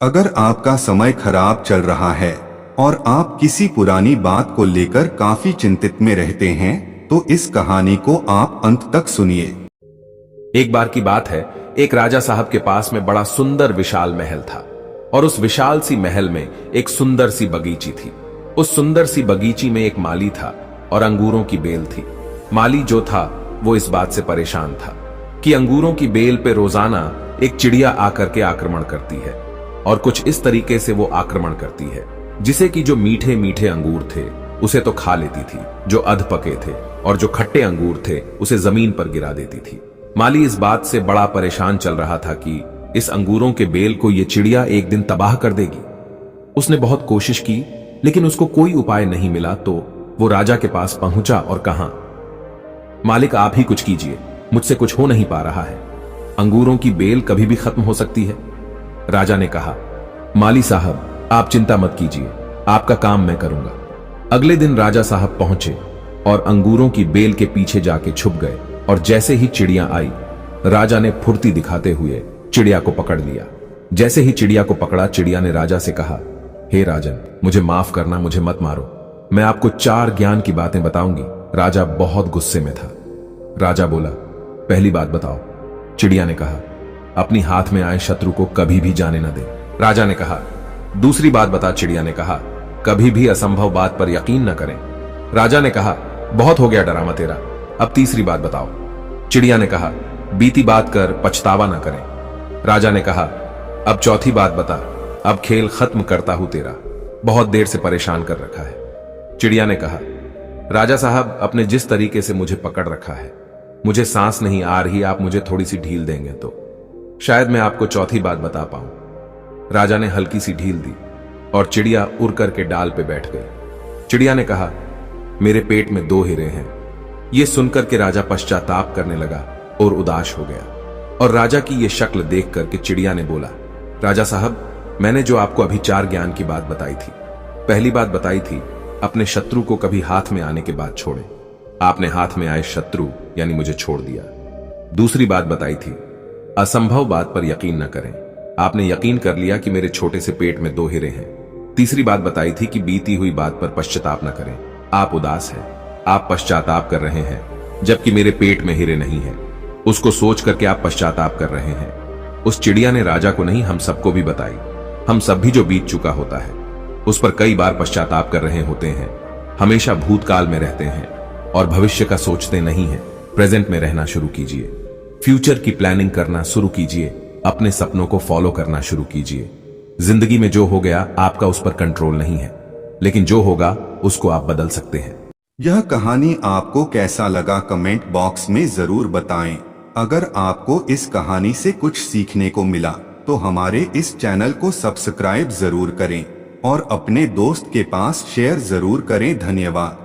अगर आपका समय खराब चल रहा है और आप किसी पुरानी बात को लेकर काफी चिंतित में रहते हैं तो इस कहानी को आप अंत तक सुनिए। एक बार की बात है, एक राजा साहब के पास में बड़ा सुंदर विशाल महल था और उस विशाल सी महल में एक सुंदर सी बगीची थी। उस सुंदर सी बगीची में एक माली था और अंगूरों की बेल थी। माली जो था वो इस बात से परेशान था कि अंगूरों की बेल पे रोजाना एक चिड़िया आकर के आक्रमण करती है और कुछ इस तरीके से वो आक्रमण करती है जिसे कि जो मीठे मीठे अंगूर थे उसे तो खा लेती थी, जो अध पके थे और जो खट्टे अंगूर थे उसे जमीन पर गिरा देती थी। माली इस बात से बड़ा परेशान चल रहा था कि इस अंगूरों के बेल को ये चिड़िया एक दिन तबाह कर देगी। उसने बहुत कोशिश की लेकिन उसको कोई उपाय नहीं मिला तो वो राजा के पास पहुंचा और कहा, मालिक आप ही कुछ कीजिए, मुझसे कुछ हो नहीं पा रहा है, अंगूरों की बेल कभी भी खत्म हो सकती है। राजा ने कहा, माली साहब आप चिंता मत कीजिए, आपका काम मैं करूंगा। अगले दिन राजा साहब पहुंचे और अंगूरों की बेल के पीछे जाके छुप गए और जैसे ही चिड़िया आई, राजा ने फुर्ती दिखाते हुए चिड़िया को पकड़ लिया। जैसे ही चिड़िया को पकड़ा, चिड़िया ने राजा से कहा, हे राजन, मुझे माफ करना, मुझे मत मारो, मैं आपको 4 ज्ञान की बातें बताऊंगी। राजा बहुत गुस्से में था। राजा बोला, पहली बात बताओ। चिड़िया ने कहा, अपनी हाथ में आए शत्रु को कभी भी जाने न दे। राजा ने कहा, दूसरी बात बता। चिड़िया ने कहा, कभी भी असंभव बात पर यकीन न करें। राजा ने कहा, बहुत हो गया डरामा तेरा, अब तीसरी बात बताओ। चिड़िया ने कहा, बीती बात कर पछतावा न करें। राजा ने कहा, अब चौथी बात बता, अब खेल खत्म करता हूं तेरा, बहुत देर से परेशान कर रखा है। चिड़िया ने कहा, राजा साहब अपने जिस तरीके से मुझे पकड़ रखा है मुझे सांस नहीं आ रही, आप मुझे थोड़ी सी ढील देंगे तो शायद मैं आपको चौथी बात बता पाऊं। राजा ने हल्की सी ढील दी और चिड़िया उड़ करके डाल पे बैठ गई। चिड़िया ने कहा, मेरे पेट में 2 हीरे हैं। यह सुनकर के राजा पश्चाताप करने लगा और उदास हो गया और राजा की यह शक्ल देख करके चिड़िया ने बोला, राजा साहब मैंने जो आपको अभी 4 ज्ञान की बात बताई थी, पहली बात बताई थी अपने शत्रु को कभी हाथ में आने के बाद छोड़ें। आपने हाथ में आए शत्रु यानी मुझे छोड़ दिया। दूसरी बात बताई थी असंभव बात पर यकीन न करें, आपने यकीन कर लिया कि मेरे छोटे से पेट में 2 हीरे हैं। तीसरी बात बताई थी कि बीती हुई बात पर पश्चाताप न करें, आप उदास हैं, आप पश्चाताप कर रहे हैं जबकि मेरे पेट में हीरे नहीं है, उसको सोच करके आप पश्चाताप कर रहे हैं। उस चिड़िया ने राजा को नहीं हम सबको भी बताई। हम सब भी जो बीत चुका होता है उस पर कई बार पश्चाताप कर रहे होते हैं, हमेशा भूतकाल में रहते हैं और भविष्य का सोचते नहीं हैं। प्रेजेंट में रहना शुरू कीजिए, फ्यूचर की प्लानिंग करना शुरू कीजिए, अपने सपनों को फॉलो करना शुरू कीजिए। जिंदगी में जो हो गया आपका उस पर कंट्रोल नहीं है, लेकिन जो होगा उसको आप बदल सकते हैं। यह कहानी आपको कैसा लगा कमेंट बॉक्स में जरूर बताएं। अगर आपको इस कहानी से कुछ सीखने को मिला तो हमारे इस चैनल को सब्सक्राइब जरूर करें और अपने दोस्त के पास शेयर जरूर करें। धन्यवाद।